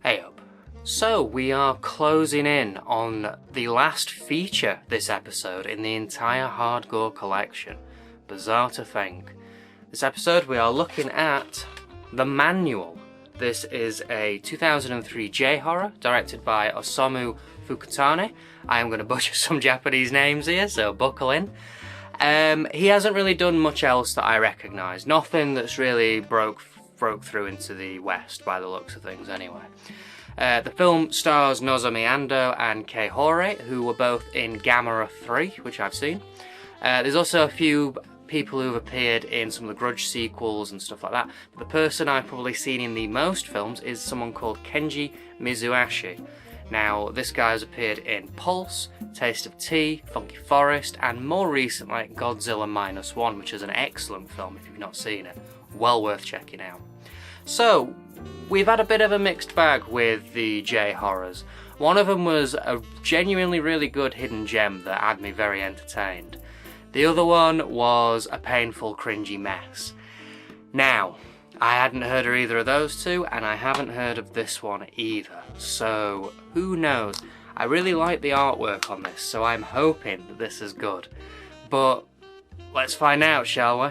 Hey up. So we are closing in on the last feature this episode in the entire Hard Gore collection. Bizarre to think. This episode we are looking at The Manual. This is a 2003 J-horror directed by Osamu Fukutani. I am going to butcher some Japanese names here, so buckle in. He hasn't really done much else that I recognise. Nothing that's really broke through into the West by the looks of things anyway. The film stars Nozomi Ando and Kei Hore, who were both in Gamera 3, which I've seen. There's also a few people who've appeared in some of the Grudge sequels and stuff like that. But the person I've probably seen in the most films is someone called Kenji Mizuashi. Now, this guy has appeared in Pulse, Taste of Tea, Funky Forest, and more recently Godzilla Minus One, which is an excellent film if you've not seen it. Well worth checking out. So, we've had a bit of a mixed bag with the J-horrors. One of them was a genuinely really good hidden gem that had me very entertained. The other one was a painful, cringy mess. Now, I hadn't heard of either of those two, and I haven't heard of this one either. So, who knows? I really like the artwork on this, so I'm hoping that this is good. But, let's find out, shall we?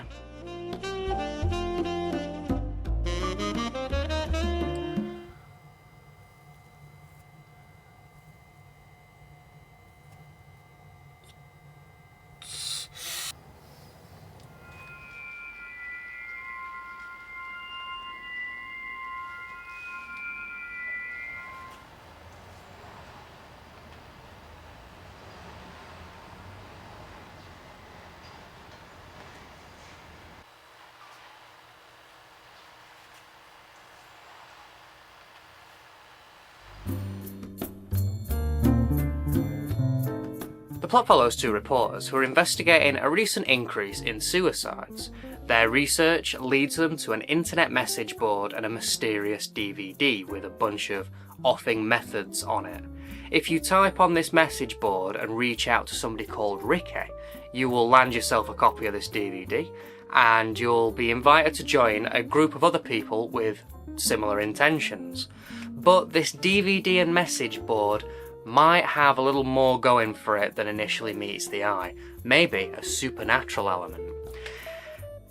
The plot follows two reporters who are investigating a recent increase in suicides. Their research leads them to an internet message board and a mysterious DVD with a bunch of offing methods on it. If you type on this message board and reach out to somebody called Ricky, you will land yourself a copy of this DVD, and you'll be invited to join a group of other people with similar intentions. But this DVD and message board might have a little more going for it than initially meets the eye. Maybe a supernatural element.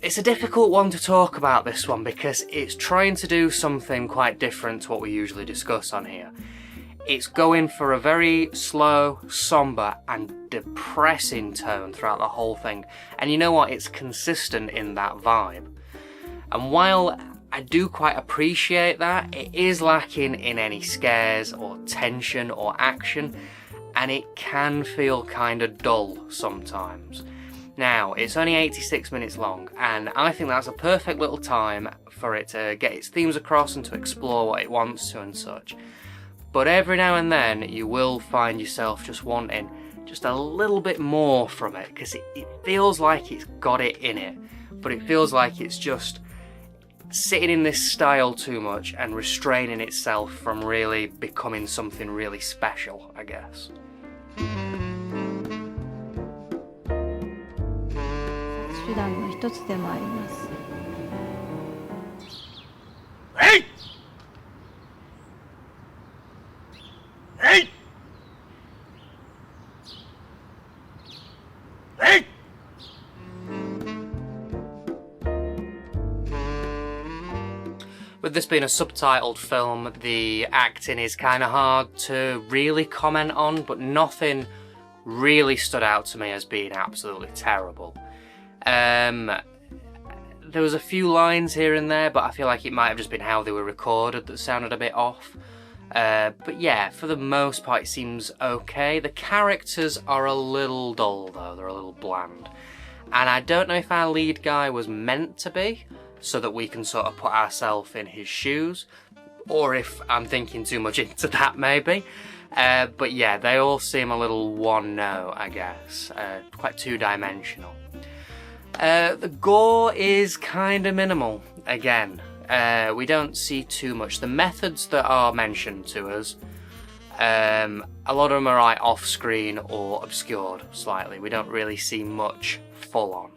It's a difficult one to talk about, this one, because it's trying to do something quite different to what we usually discuss on here. It's going for a very slow, somber and depressing tone throughout the whole thing. And you know what? It's consistent in that vibe. And while I do quite appreciate that, it is lacking in any scares or tension or action, and it can feel kinda dull sometimes. Now, it's only 86 minutes long, and I think that's a perfect little time for it to get its themes across and to explore what it wants to and such. But every now and then, you will find yourself just wanting just a little bit more from it, because it feels like it's got it in it, but it feels like it's just sitting in this style too much and restraining itself from really becoming something really special, I guess. Hey! Hey! Hey! With this being a subtitled film, the acting is kind of hard to really comment on, but nothing really stood out to me as being absolutely terrible. There was a few lines here and there, but I feel like it might have just been how they were recorded that sounded a bit off. But yeah, for the most part it seems okay. The characters are a little dull though, they're a little bland. And I don't know if our lead guy was meant to be, so that we can sort of put ourselves in his shoes, or if I'm thinking too much into that maybe. But yeah, they all seem a little one-note, I guess, quite two-dimensional. The gore is kind of minimal, again. We don't see too much. The methods that are mentioned to us, a lot of them are like off-screen or obscured slightly. We don't really see much full-on.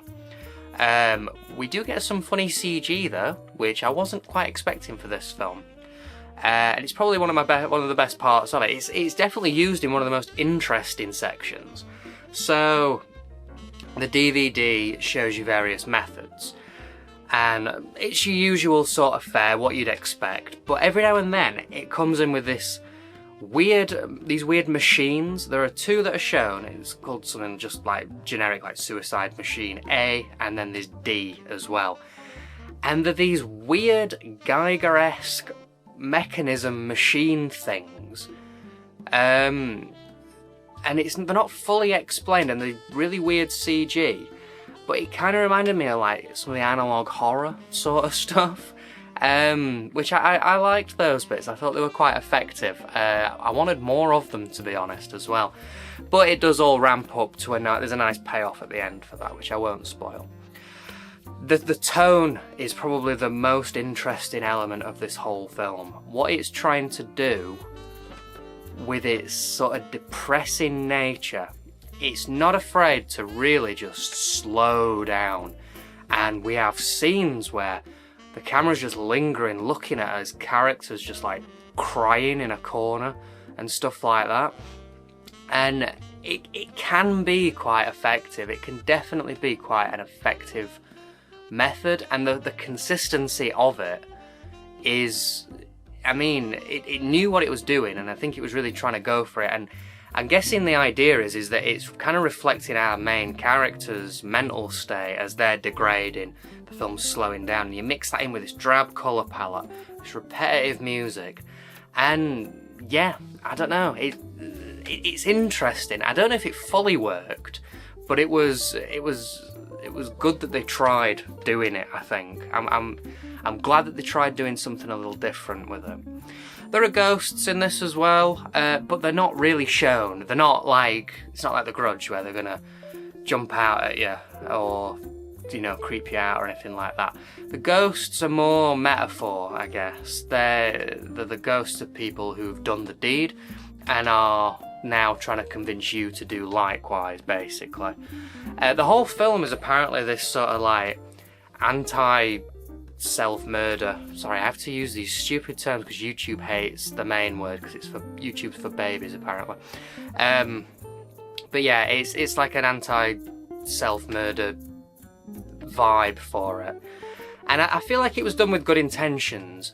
We do get some funny CG though, which I wasn't quite expecting for this film. And it's probably one of the best parts of it. It's definitely used in one of the most interesting sections. So the DVD shows you various methods, and it's your usual sort of fare, what you'd expect. But every now and then it comes in with these weird machines. There are two that are shown. It's called something just like generic, like suicide machine A, and then there's D as well. And they're these weird Geiger-esque mechanism machine things. And they're not fully explained, and they're really weird CG. But it kind of reminded me of like some of the analog horror sort of stuff. Which I liked those bits. I thought they were quite effective. I wanted more of them, to be honest, as well. But it does all ramp up to there's a nice payoff at the end for that, which I won't spoil. The tone is probably the most interesting element of this whole film. What it's trying to do with its sort of depressing nature, it's not afraid to really just slow down. And we have scenes where the camera's just lingering, looking at us, characters just like crying in a corner and stuff like that. And it can be quite effective. It can definitely be quite an effective method, and the consistency of it is, I mean, it knew what it was doing, and I think it was really trying to go for it. And I'm guessing the idea is that it's kind of reflecting our main character's mental state as they're degrading, the film's slowing down, and you mix that in with this drab colour palette, this repetitive music, and yeah, I don't know, it's interesting. I don't know if it fully worked, but it was good that they tried doing it. I think I'm glad that they tried doing something a little different with it. There are ghosts in this as well, but they're not really shown. They're not like, it's not like The Grudge where they're gonna jump out at you or, you know, creep you out or anything like that. The ghosts are more metaphor, I guess. They're the ghosts of people who've done the deed and are now trying to convince you to do likewise, basically. The whole film is apparently this sort of like anti-self-murder. Sorry, I have to use these stupid terms because YouTube hates the main word because YouTube's for babies apparently. But yeah, it's like an anti-self-murder vibe for it, and I feel like it was done with good intentions.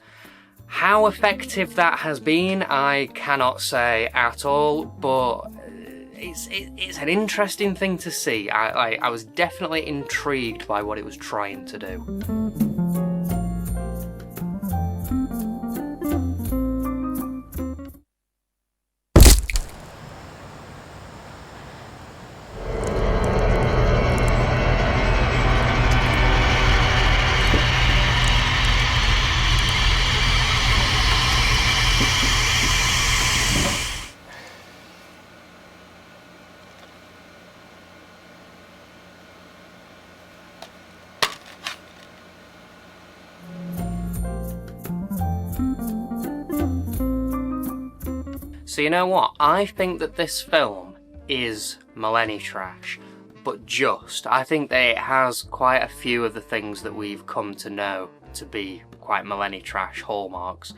How effective that has been, I cannot say at all, but it's an interesting thing to see. I was definitely intrigued by what it was trying to do. So you know what? I think that this film is millenitrash, but I think that it has quite a few of the things that we've come to know to be quite millenitrash hallmarks.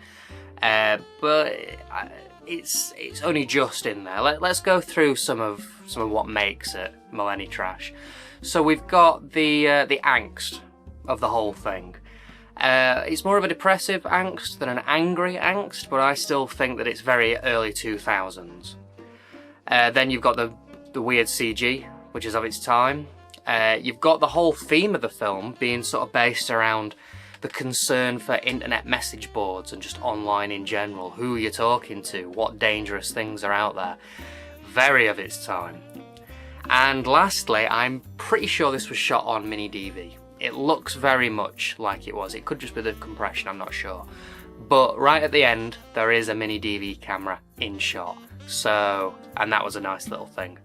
But it's only just in there. Let's go through some of what makes it millenitrash. So we've got the angst of the whole thing. It's more of a depressive angst than an angry angst, but I still think that it's very early 2000s. Then you've got the weird CG, which is of its time. You've got the whole theme of the film being sort of based around the concern for internet message boards and just online in general. Who you're talking to, what dangerous things are out there. Very of its time. And lastly, I'm pretty sure this was shot on mini DV. It looks very much like it was. It could just be the compression, I'm not sure. But right at the end, there is a mini DV camera in shot. So, and that was a nice little thing.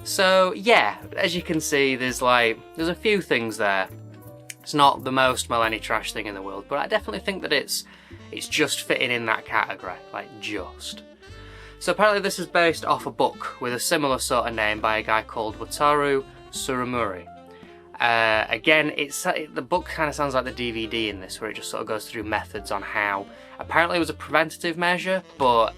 So yeah, as you can see, there's a few things there It's not the most millenitrash thing in the world, but I definitely think that it's just fitting in that category, like just. So apparently this is based off a book with a similar sort of name by a guy called Wataru Surumuri. Again, the book kind of sounds like the DVD in this, where it just sort of goes through methods on how. Apparently it was a preventative measure, but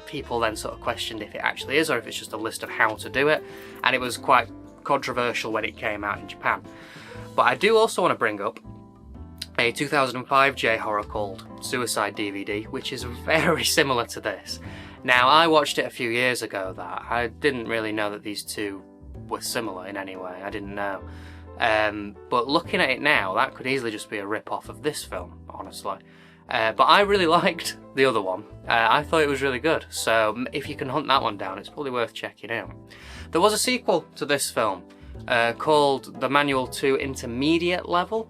people then sort of questioned if it actually is, or if it's just a list of how to do it, and it was quite controversial when it came out in Japan. But I do also want to bring up a 2005 J-horror called Suicide DVD, which is very similar to this. Now, I watched it a few years ago. That I didn't really know that these two were similar in any way. I didn't know. But looking at it now, that could easily just be a rip-off of this film, honestly. But I really liked the other one. I thought it was really good. So if you can hunt that one down, it's probably worth checking out. There was a sequel to this film called The Manual to Intermediate Level.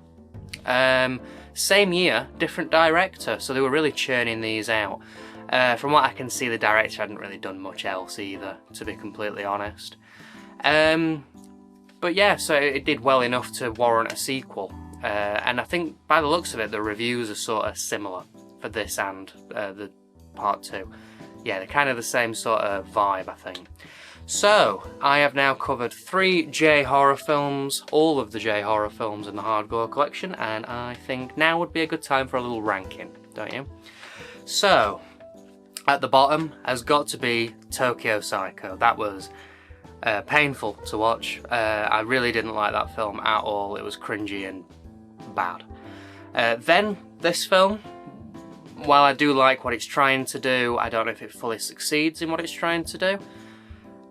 Same year, different director, so they were really churning these out. From what I can see, the director hadn't really done much else either, to be completely honest. But yeah, so it did well enough to warrant a sequel. And I think by the looks of it, the reviews are sort of similar for this and the part 2. Yeah, they're kind of the same sort of vibe, I think. So, I have now covered 3 J-horror films, all of the J-horror films in the Hard Gore collection, and I think now would be a good time for a little ranking, don't you? So, at the bottom has got to be Tokyo Psycho. That was painful to watch. I really didn't like that film at all. It was cringy and bad. Then, this film, while I do like what it's trying to do, I don't know if it fully succeeds in what it's trying to do.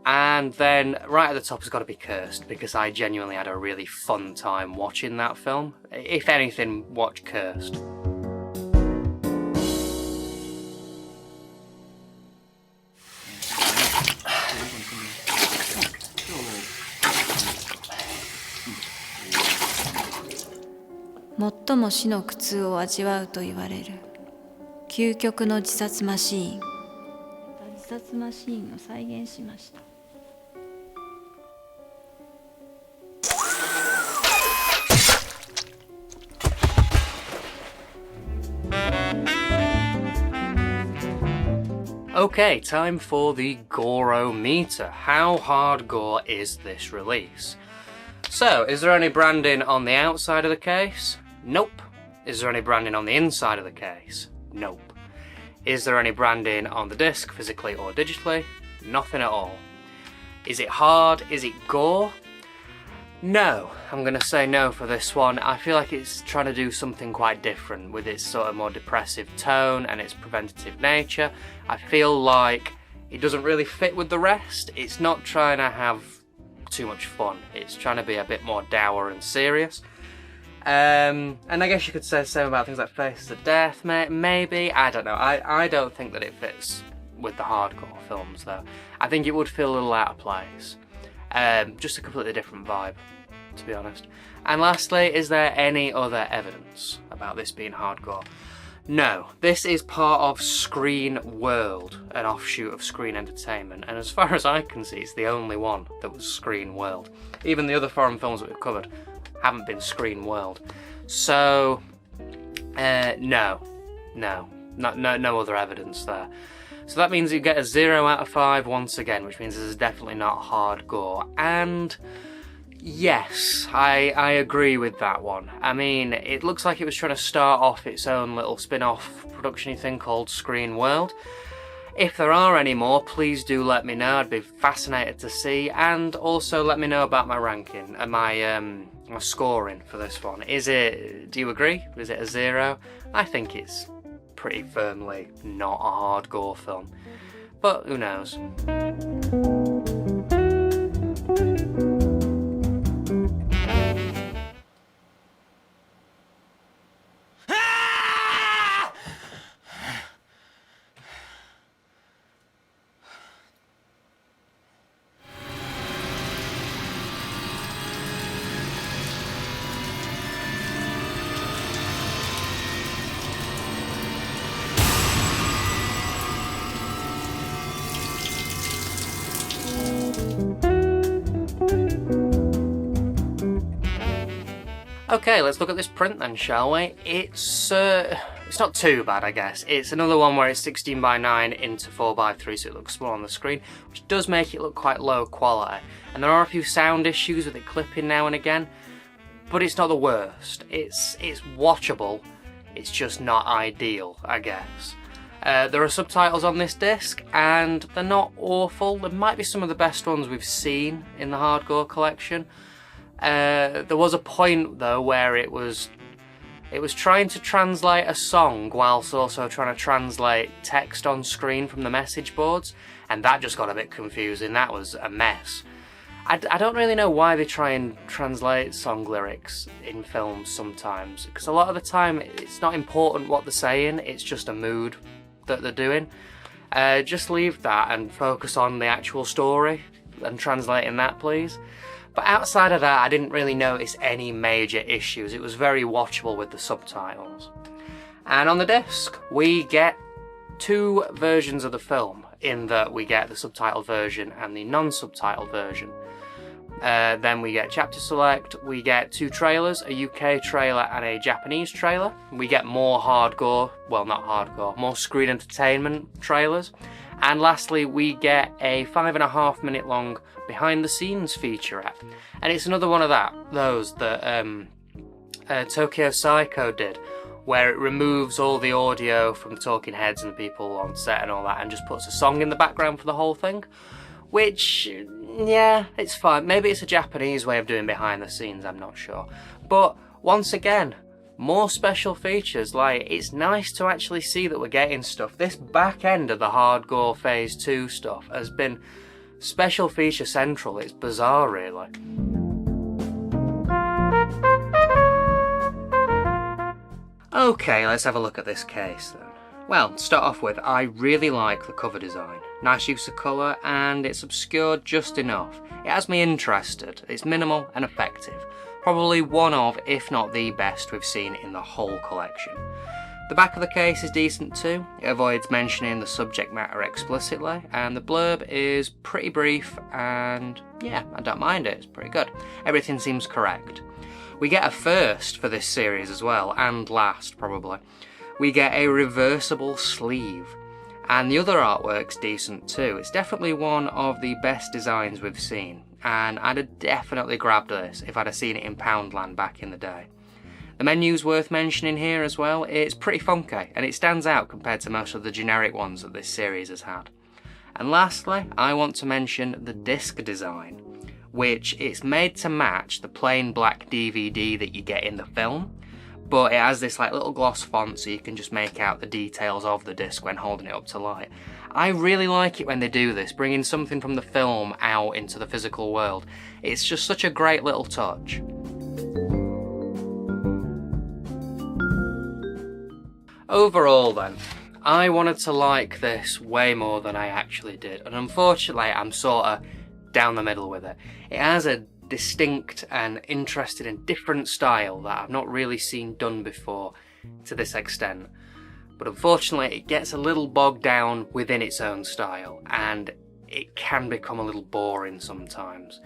And then right at the top has got to be Cursed, because I genuinely had a really fun time watching that film. If anything, watch Cursed. "最も死の苦痛を味わうと言われる究極の自殺マシーン」自殺マシーンを再現しました。Okay, time for the Goro Meter. How hardcore is this release? So, is there any branding on the outside of the case? Nope. Is there any branding on the inside of the case? Nope. Is there any branding on the disc, physically or digitally? Nothing at all. Is it hard? Is it gore? No. I'm going to say no for this one. I feel like it's trying to do something quite different with its sort of more depressive tone and its preventative nature. I feel like it doesn't really fit with the rest. It's not trying to have too much fun. It's trying to be a bit more dour and serious. And I guess you could say the same about things like Faces of Death, maybe. I don't know. I don't think that it fits with the hardcore films, though. I think it would feel a little out of place. Just a completely different vibe, to be honest. And lastly, is there any other evidence about this being hardcore? No, this is part of Screen World, an offshoot of Screen Entertainment, and as far as I can see, it's the only one that was Screen World. Even the other foreign films that we've covered haven't been Screen World. So, no other evidence there. So that means you get a 0 out of 5 once again, which means this is definitely not hardcore. And yes, I agree with that one. I mean, it looks like it was trying to start off its own little spin-off production-y thing called Screen World. If there are any more, please do let me know. I'd be fascinated to see. And also let me know about my ranking and my scoring for this one. Do you agree? Is it a 0? I think it's pretty firmly not a hardcore film. But who knows? Okay, let's look at this print then, shall we? It's not too bad, I guess. It's another one where it's 16:9 into 4:3, so it looks small on the screen, which does make it look quite low quality. And there are a few sound issues with it clipping now and again, but it's not the worst. It's watchable. It's just not ideal, I guess. There are subtitles on this disc, and they're not awful. There might be some of the best ones we've seen in the Hard Gore collection. There was a point though where it was trying to translate a song whilst also trying to translate text on screen from the message boards, and that just got a bit confusing. That was a mess. I don't really know why they try and translate song lyrics in films sometimes, because a lot of the time it's not important what they're saying, it's just a mood that they're doing. Just leave that and focus on the actual story and translating that, please. But outside of that, I didn't really notice any major issues. It was very watchable with the subtitles. And on the disc, we get two versions of the film, in that we get the subtitled version and the non-subtitled version. Then we get chapter select, we get two trailers, a UK trailer and a Japanese trailer. We get more hardcore, well not hardcore, more screen entertainment trailers. And lastly, we get a 5.5 minute long behind the scenes featurette. And it's another one of those that Tokyo Psycho did, where it removes all the audio from the talking heads and the people on set and all that and just puts a song in the background for the whole thing. Which, yeah, it's fine. Maybe it's a Japanese way of doing behind the scenes, I'm not sure. But once again, more special features. Like, it's nice to actually see that we're getting stuff. This back end of the Hard Gore Phase 2 stuff has been special feature central. It's bizarre, really. Okay, let's have a look at this case then. Well, to start off with, I really like the cover design. Nice use of colour, and it's obscured just enough. It has me interested. It's minimal and effective. Probably one of, if not the best we've seen in the whole collection. The back of the case is decent too. It avoids mentioning the subject matter explicitly, and the blurb is pretty brief, and yeah, I don't mind it. It's pretty good. Everything seems correct. We get a first for this series as well, and last probably. We get a reversible sleeve, and the other artwork's decent too. It's definitely one of the best designs we've seen, and I'd have definitely grabbed this if I'd have seen it in Poundland back in the day. The menu's worth mentioning here as well. It's pretty funky, and it stands out compared to most of the generic ones that this series has had. And lastly, I want to mention the disc design, which it's made to match the plain black DVD that you get in the film, but it has this like little gloss font so you can just make out the details of the disc when holding it up to light. I really like it when they do this, bringing something from the film out into the physical world. It's just such a great little touch. Overall then, I wanted to like this way more than I actually did, and unfortunately I'm sort of down the middle with it. It has a distinct and interesting and different style that I've not really seen done before to this extent, but unfortunately it gets a little bogged down within its own style, and it can become a little boring sometimes.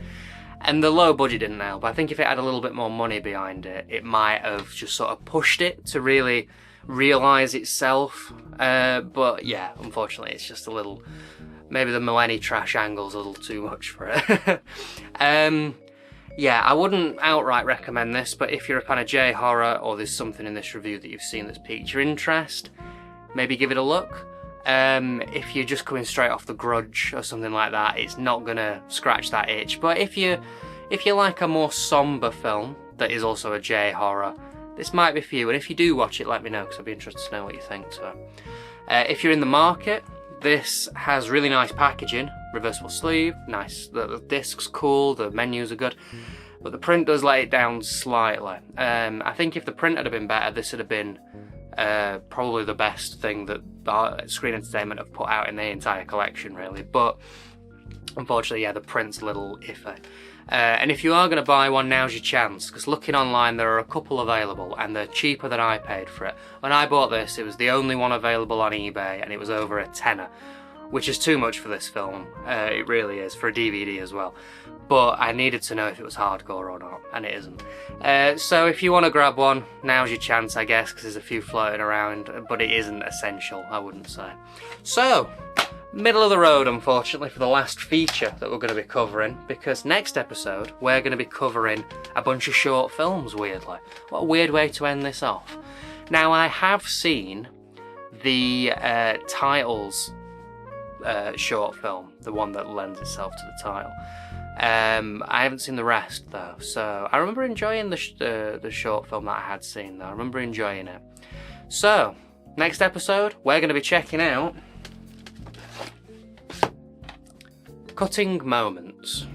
And the low budget didn't help. I think if it had a little bit more money behind it, it might have just sort of pushed it to really realise itself, but yeah, unfortunately it's just a little, maybe the millenitrash angle's a little too much for it. Yeah, I wouldn't outright recommend this, but if you're a fan of J-horror, or there's something in this review that you've seen that's piqued your interest, maybe give it a look. If you're just coming straight off The Grudge or something like that, it's not gonna scratch that itch. But if you like a more somber film that is also a J-horror, this might be for you. And if you do watch it, let me know, because I'd be interested to know what you think. So, if you're in the market, this has really nice packaging, reversible sleeve, nice. The disc's cool, the menus are good, but the print does let it down slightly. I think if the print had been better, this would have been probably the best thing that Screen Entertainment have put out in the entire collection, really. But unfortunately, yeah, the print's a little iffy. And if you are going to buy one, now's your chance, because looking online there are a couple available and they're cheaper than I paid for it. When I bought this, it was the only one available on eBay and it was over a tenner, which is too much for this film. It really is, for a DVD as well. But I needed to know if it was hardcore or not, and it isn't. So if you want to grab one, now's your chance, I guess, because there's a few floating around, but it isn't essential, I wouldn't say. So, middle of the road, unfortunately, for the last feature that we're going to be covering, because next episode, we're going to be covering a bunch of short films, weirdly. What a weird way to end this off. Now, I have seen the Titles short film, the one that lends itself to the title. I haven't seen the rest though, so I remember enjoying the short film that I had seen though. I remember enjoying it. So, next episode, we're going to be checking out Cutting Moments.